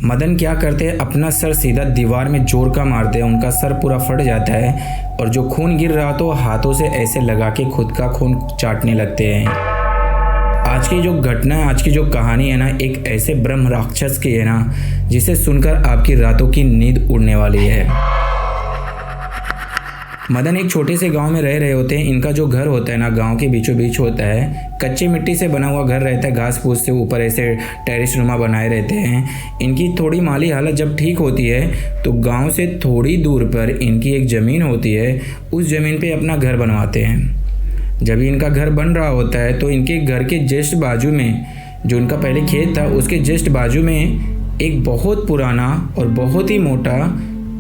मदन क्या करते हैं, अपना सर सीधा दीवार में जोर का मारते हैं, उनका सर पूरा फट जाता है और जो खून गिर रहा तो हाथों से ऐसे लगा के खुद का खून चाटने लगते हैं। आज की जो घटना है, आज की जो कहानी है ना, एक ऐसे ब्रह्म राक्षस की है ना, जिसे सुनकर आपकी रातों की नींद उड़ने वाली है। मदन एक छोटे से गांव में रह रहे होते हैं। इनका जो घर होता है ना, गांव के बीचों बीच होता है। कच्चे मिट्टी से बना हुआ घर रहता है, घास फूस से ऊपर ऐसे टेरेस नुमा बनाए रहते हैं। इनकी थोड़ी माली हालत जब ठीक होती है तो गांव से थोड़ी दूर पर इनकी एक ज़मीन होती है, उस ज़मीन पे अपना घर बनवाते हैं। जब इनका घर बन रहा होता है तो इनके घर के जस्ट बाजू में, जो इनका पहले खेत था उसके जस्ट बाजू में एक बहुत पुराना और बहुत ही मोटा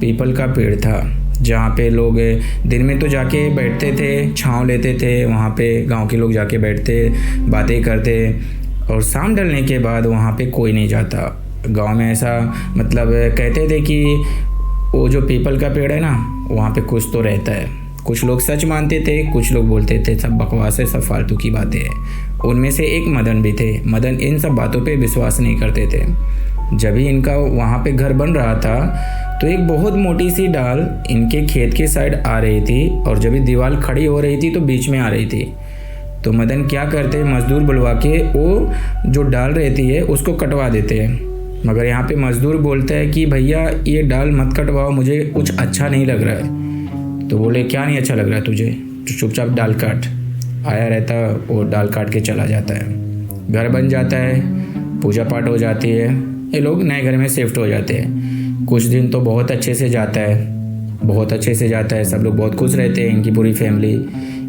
पीपल का पेड़ था, जहाँ पे लोग दिन में तो जाके बैठते थे, छाँव लेते थे, वहाँ पे गांव के लोग जाके बैठते, बातें करते, और शाम ढलने के बाद वहाँ पे कोई नहीं जाता। गांव में ऐसा मतलब कहते थे कि वो जो पीपल का पेड़ है ना, वहाँ पे कुछ तो रहता है। कुछ लोग सच मानते थे, कुछ लोग बोलते थे सब बकवास है, सब फालतू की बातें हैं। उनमें से एक मदन भी थे। मदन इन सब बातों पे विश्वास नहीं करते थे। जब ही इनका वहाँ पे घर बन रहा था तो एक बहुत मोटी सी डाल इनके खेत के साइड आ रही थी, और जब ही दीवार खड़ी हो रही थी तो बीच में आ रही थी। तो मदन क्या करते, मज़दूर बुलवा के वो जो डाल रहती है उसको कटवा देते हैं। मगर यहाँ पे मज़दूर बोलता है कि भैया ये डाल मत कटवाओ, मुझे कुछ अच्छा नहीं लग रहा है। तो बोले क्या नहीं अच्छा लग रहा है तुझे, तो चुपचाप डाल काट। आया रहता वो डाल काट के चला जाता है। घर बन जाता है, पूजा पाठ हो जाती है, ये लोग नए घर में शिफ्ट हो जाते हैं। कुछ दिन तो बहुत अच्छे से जाता है, बहुत अच्छे से जाता है, सब लोग बहुत खुश रहते हैं। इनकी पूरी फैमिली,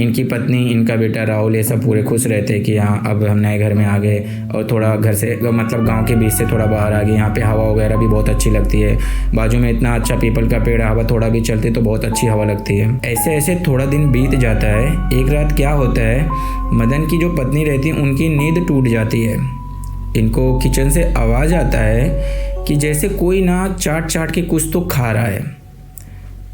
इनकी पत्नी, इनका बेटा राहुल, ये सब पूरे खुश रहते हैं कि हाँ अब हम नए घर में आ गए, और थोड़ा घर से मतलब गांव के बीच से थोड़ा बाहर आ गए। यहाँ पे हवा वगैरह भी बहुत अच्छी लगती है, बाजू में इतना अच्छा पीपल का पेड़, हवा थोड़ा भी चलती तो बहुत अच्छी हवा लगती है। ऐसे ऐसे थोड़ा दिन बीत जाता है। एक रात क्या होता है, मदन की जो पत्नी रहती है उनकी नींद टूट जाती है। इनको किचन से आवाज़ आता है कि जैसे कोई ना चाट चाट के कुछ तो खा रहा है।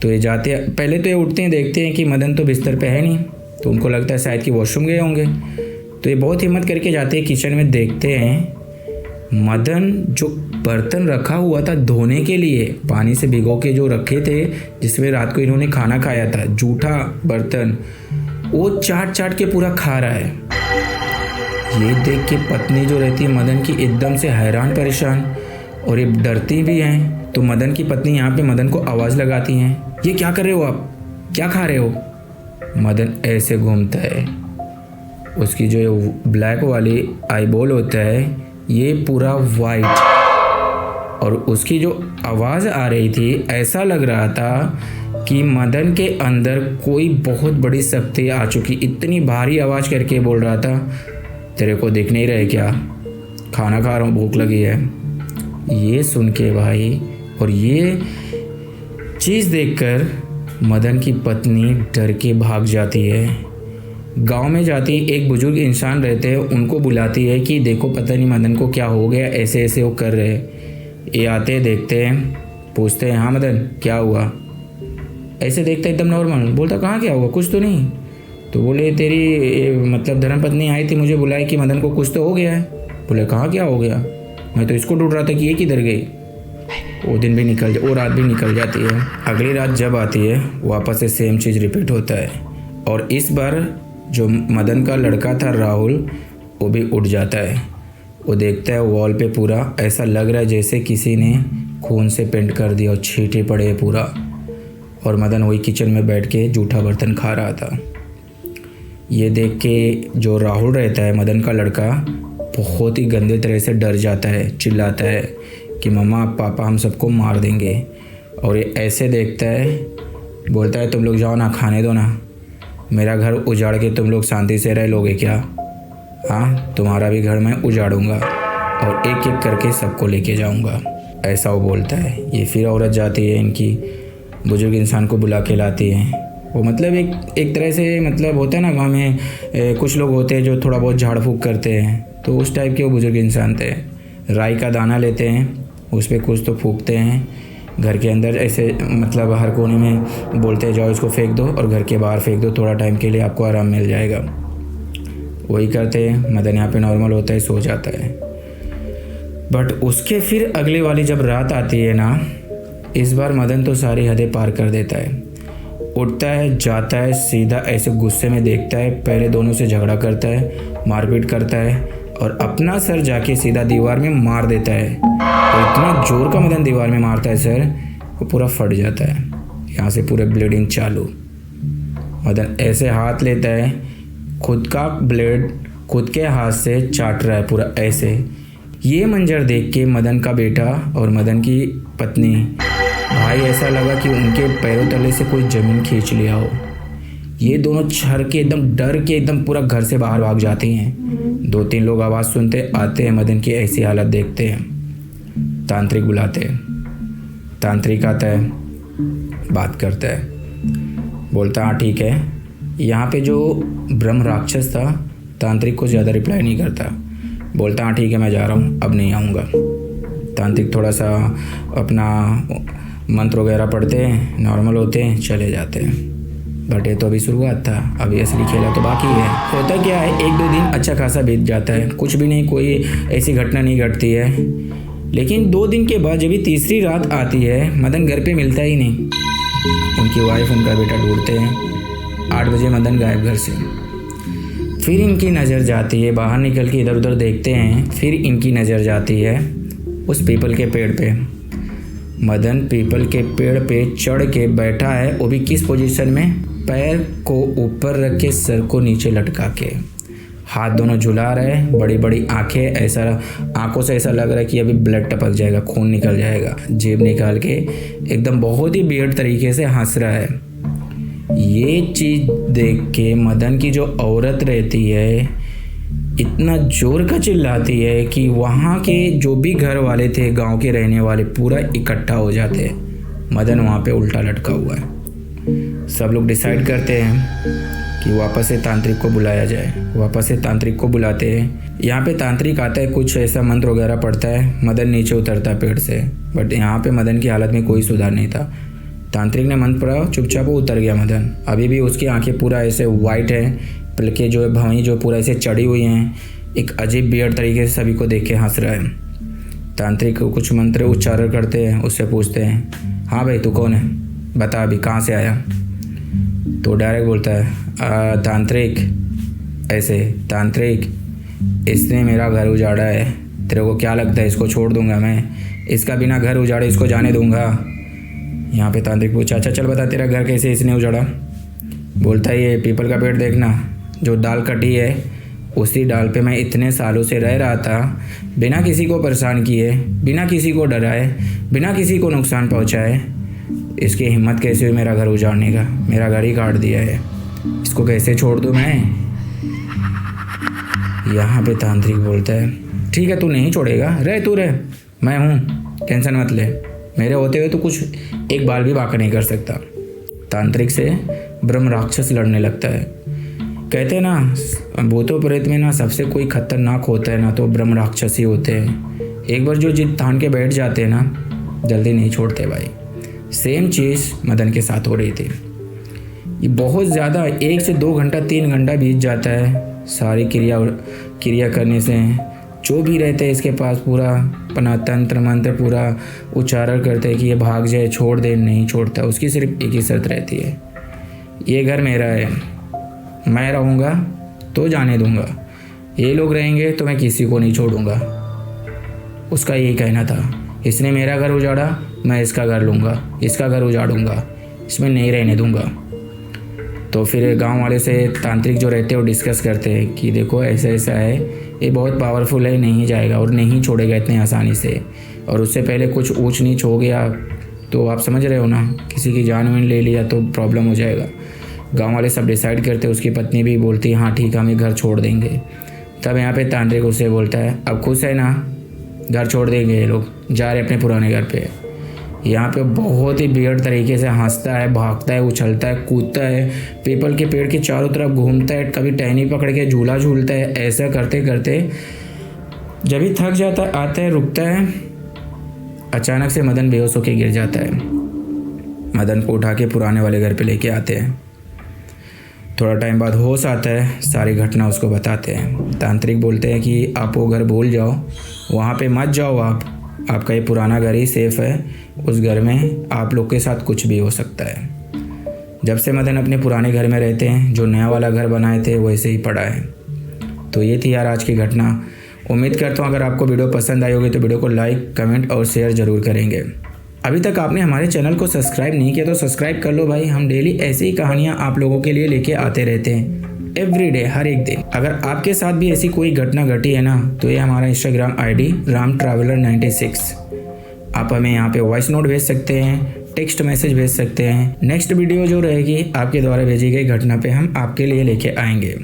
तो ये जाते, पहले तो ये उठते हैं, देखते हैं कि मदन तो बिस्तर पे है नहीं, तो उनको लगता है शायद कि वॉशरूम गए होंगे। तो ये बहुत हिम्मत करके जाते हैं किचन में, देखते हैं मदन जो बर्तन रखा हुआ था धोने के लिए, पानी से भिगो के जो रखे थे जिसमें रात को इन्होंने खाना खाया था, जूठा बर्तन, वो चाट चाट के पूरा खा रहा है। ये देख के पत्नी जो रहती है मदन की एकदम से हैरान परेशान, और ये डरती भी हैं। तो मदन की पत्नी यहाँ पे मदन को आवाज़ लगाती हैं, ये क्या कर रहे हो आप, क्या खा रहे हो। मदन ऐसे घूमता है, उसकी जो ब्लैक वाली आई बॉल होता है ये पूरा वाइट, और उसकी जो आवाज़ आ रही थी ऐसा लग रहा था कि मदन के अंदर कोई बहुत बड़ी शक्ति आ चुकी। इतनी भारी आवाज़ करके बोल रहा था, तेरे को दिख नहीं रहे क्या, खाना खा रहा हूँ, भूख लगी है। ये सुन के भाई, और ये चीज़ देखकर मदन की पत्नी डर के भाग जाती है। गांव में जाती एक बुजुर्ग इंसान रहते हैं, उनको बुलाती है कि देखो पता नहीं मदन को क्या हो गया, ऐसे ऐसे वो कर रहे। ये आते देखते हैं, पूछते हैं हाँ मदन क्या हुआ। ऐसे देखता एकदम नॉर्मल, बोलता कहाँ क्या हुआ, कुछ तो नहीं। तो बोले तेरी मतलब धर्मपत्नी आई थी, मुझे बुलाई कि मदन को कुछ तो हो गया है। बोले कहाँ क्या हो गया, मैं तो इसको ढूंढ रहा था कि ये किधर गई। वो दिन भी वो रात भी निकल जाती है। अगली रात जब आती है वापस से सेम चीज़ रिपीट होता है, और इस बार जो मदन का लड़का था राहुल, वो भी उठ जाता है। वो देखता है वॉल पे पूरा ऐसा लग रहा है जैसे किसी ने खून से पेंट कर दिया और छींटे पड़े पूरा, और मदन वही किचन में बैठ के जूठा बर्तन खा रहा था। ये देख के जो राहुल रहता है मदन का लड़का, बहुत ही गंदे तरह से डर जाता है, चिल्लाता है कि मम्मा पापा हम सबको मार देंगे। और ये ऐसे देखता है, बोलता है तुम लोग जाओ ना, खाने दो ना, मेरा घर उजाड़ के तुम लोग शांति से रह लोगे क्या। हाँ तुम्हारा भी घर मैं उजाड़ूंगा और एक एक करके सबको लेके जाऊंगा, ऐसा वो बोलता है। ये फिर औरत जाती है, इनकी बुजुर्ग इंसान को बुला के लाती है। वो मतलब एक तरह से मतलब होता है ना गाँव में कुछ लोग होते हैं जो थोड़ा बहुत झाड़ फूँक करते हैं, तो उस टाइप के वो बुजुर्ग इंसान थे। राई का दाना लेते हैं, उस पर कुछ तो फूँकते हैं घर के अंदर, ऐसे मतलब हर कोने में बोलते हैं जाओ इसको फेंक दो और घर के बाहर फेंक दो, थोड़ा टाइम के लिए आपको आराम मिल जाएगा। वही करते हैं। मदन यहाँ पे नॉर्मल होता है, सो जाता है। बट उसके फिर अगले वाली जब रात आती है ना, इस बार मदन तो सारी हदें पार कर देता है। उठता है, जाता है, सीधा ऐसे गुस्से में देखता है, पहले दोनों से झगड़ा करता है, मारपीट करता है और अपना सर जाके सीधा दीवार में मार देता है। और इतना जोर का मदन दीवार में मारता है सर, वो पूरा फट जाता है, यहाँ से पूरे ब्लीडिंग चालू। मदन ऐसे हाथ लेता है, खुद का ब्लेड खुद के हाथ से चाट रहा है पूरा ऐसे। ये मंजर देख के मदन का बेटा और मदन की पत्नी भाई ऐसा लगा कि उनके पैरों तले से कोई ज़मीन खींच लिया हो। ये दोनों छर के एकदम डर के एकदम पूरा घर से बाहर भाग जाते हैं। 2-3 लोग आवाज़ सुनते आते हैं, मदन की ऐसी हालत देखते हैं। तांत्रिक बुलाते हैं, तांत्रिक आता है, बात करता है, बोलता हाँ ठीक है। यहाँ पे जो ब्रह्म राक्षस था तांत्रिक को ज़्यादा रिप्लाई नहीं करता, बोलता हाँ ठीक है मैं जा रहा हूँ, अब नहीं आऊँगा। तांत्रिक थोड़ा सा अपना मंत्र वगैरह पढ़ते हैं, नॉर्मल होते हैं, चले जाते हैं। बट ये तो अभी शुरुआत था, अभी असली खेला तो बाकी है। होता क्या है, 1-2 दिन अच्छा खासा बीत जाता है, कुछ भी नहीं, कोई ऐसी घटना नहीं घटती है। लेकिन 2 दिन के बाद जब भी तीसरी रात आती है, मदन घर पे मिलता ही नहीं। उनकी वाइफ उनका बेटा ढूंढते हैं, 8 बजे मदन गायब घर से। फिर इनकी नज़र जाती है, बाहर निकल के इधर उधर देखते हैं, फिर इनकी नज़र जाती है उस पीपल के पेड़ पे। मदन पीपल के पेड़ पे चढ़ के बैठा है, वो भी किस पोजीशन में, पैर को ऊपर रख के सर को नीचे लटका के, हाथ दोनों झुला रहे, बड़ी बड़ी आंखें, ऐसा आंखों से ऐसा लग रहा है कि अभी ब्लड टपक जाएगा, खून निकल जाएगा। जेब निकाल के एकदम बहुत ही वियर्ड तरीके से हंस रहा है। ये चीज़ देख के मदन की जो औरत रहती है इतना जोर का चिल्लाती है कि वहाँ के जो भी घर वाले थे, गांव के रहने वाले, पूरा इकट्ठा हो जाते हैं। मदन वहाँ पे उल्टा लटका हुआ है। सब लोग डिसाइड करते हैं कि वापस से तांत्रिक को बुलाया जाए। वापस से तांत्रिक को बुलाते हैं। यहाँ पे तांत्रिक आता है, कुछ ऐसा मंत्र वगैरह पढ़ता है, मदन नीचे उतरता है पेड़ से। बट यहाँ पे मदन की हालत में कोई सुधार नहीं था। तांत्रिक ने मंत्र पढ़ा, चुपचाप वो उतर गया मदन। अभी भी उसकी आंखें पूरा ऐसे वाइट है, पलके जो है भवें जो पूरा ऐसे चढ़ी हुई हैं। एक अजीब बियर्ड तरीके से सभी को देख के हंस रहा है। तांत्रिक कुछ मंत्र उच्चारण करते हैं, उससे पूछते हैं हाँ भाई तू कौन है, बता अभी कहाँ से आया। तो डायरेक्ट बोलता है तांत्रिक ऐसे, तांत्रिक इसने मेरा घर उजाड़ा है, तेरे को क्या लगता है इसको छोड़ दूंगा मैं, इसका बिना घर उजाड़े इसको जाने दूंगा। यहाँ पे तांत्रिक पूछा अच्छा चल बता तेरा घर कैसे इसने उजाड़ा। बोलता है ये पीपल का पेड़ देखना, जो डाल कटी है उसी डाल पे मैं इतने सालों से रह रहा था, बिना किसी को परेशान किए, बिना किसी को डराए, बिना किसी को नुकसान पहुंचाए। इसकी हिम्मत कैसे हुई मेरा घर उजाड़ने का, मेरा घर ही काट दिया है, इसको कैसे छोड़ दूँ मैं। यहाँ पे तांत्रिक बोलता है ठीक है तू नहीं छोड़ेगा, रह तू रह, मैं हूँ, टेंशन मत ले, मेरे होते हुए तो कुछ एक बाल भी बाका नहीं कर सकता। तांत्रिक से ब्रह्म राक्षस लड़ने लगता है। कहते हैं ना भूतों प्रेत में ना सबसे कोई खतरनाक होता है ना तो ब्रह्म राक्षस ही होते हैं। एक बार जो जिद ठान के बैठ जाते हैं ना जल्दी नहीं छोड़ते भाई। सेम चीज़ मदन के साथ हो रही थी। ये बहुत ज़्यादा 1 से 2 घंटा 3 घंटा बीत जाता है सारी क्रिया करने से। जो भी रहते हैं इसके पास पूरा अपना तंत्र मंत्र पूरा उच्चारण करते हैं कि ये भाग जाए, छोड़ दे, नहीं छोड़ता। उसकी सिर्फ एक ही शर्त रहती है, ये घर मेरा है, मैं रहूँगा तो जाने दूँगा, ये लोग रहेंगे तो मैं किसी को नहीं छोड़ूंगा। उसका यही कहना था, इसने मेरा घर उजाड़ा, मैं इसका घर लूँगा, इसका घर उजाड़ूंगा, इसमें नहीं रहने दूँगा। तो फिर गांव वाले से तांत्रिक जो रहते हैं वो डिस्कस करते हैं कि देखो ऐसा ऐसा है, ये बहुत पावरफुल है, नहीं जाएगा और नहीं छोड़ेगा इतने आसानी से, और उससे पहले कुछ ऊंच नीच हो गया तो आप समझ रहे हो ना, किसी की जान वान ले लिया तो प्रॉब्लम हो जाएगा। गांव वाले सब डिसाइड करते, उसकी पत्नी भी बोलती है हाँ ठीक है हम ये घर छोड़ देंगे। तब यहाँ पे तांत्रिक उससे बोलता है अब खुश है ना, घर छोड़ देंगे, ये लोग जा रहे अपने पुराने घर पे। यहाँ पे बहुत ही वियर्ड तरीके से हंसता है, भागता है, उछलता है, कूदता है, पीपल के पेड़ के चारों तरफ घूमता है, कभी टहनी पकड़ के झूला झूलता है। ऐसा करते करते जब ही थक जाता है आता है, रुकता है, अचानक से मदन बेहोश होकर गिर जाता है। मदन को उठा के पुराने वाले घर पे लेके आते हैं। थोड़ा टाइम बाद होश आता है, सारी घटना उसको बताते हैं। तांत्रिक बोलते हैं कि आप वो घर भूल जाओ, वहाँ पे मत जाओ आप, आपका ये पुराना घर ही सेफ़ है। उस घर में आप लोग के साथ कुछ भी हो सकता है। जब से मदन अपने पुराने घर में रहते हैं, जो नया वाला घर बनाए थे वैसे ही पड़ा है। तो ये थी यार आज की घटना। उम्मीद करता हूँ अगर आपको वीडियो पसंद आई होगी तो वीडियो को लाइक, कमेंट और शेयर ज़रूर करेंगे। अभी तक आपने हमारे चैनल को सब्सक्राइब नहीं किया तो सब्सक्राइब कर लो भाई। हम डेली ऐसी ही कहानियाँ आप लोगों के लिए लेके आते रहते हैं, एवरीडे, हर एक दिन। अगर आपके साथ भी ऐसी कोई घटना घटी है ना, तो ये हमारा इंस्टाग्राम ID राम ट्रैवलर 96। आप हमें यहाँ पे वॉइस नोट भेज सकते हैं, टेक्स्ट मैसेज भेज सकते हैं। नेक्स्ट वीडियो जो रहेगी आपके द्वारा भेजी गई घटना पे हम आपके लिए लेके आएंगे।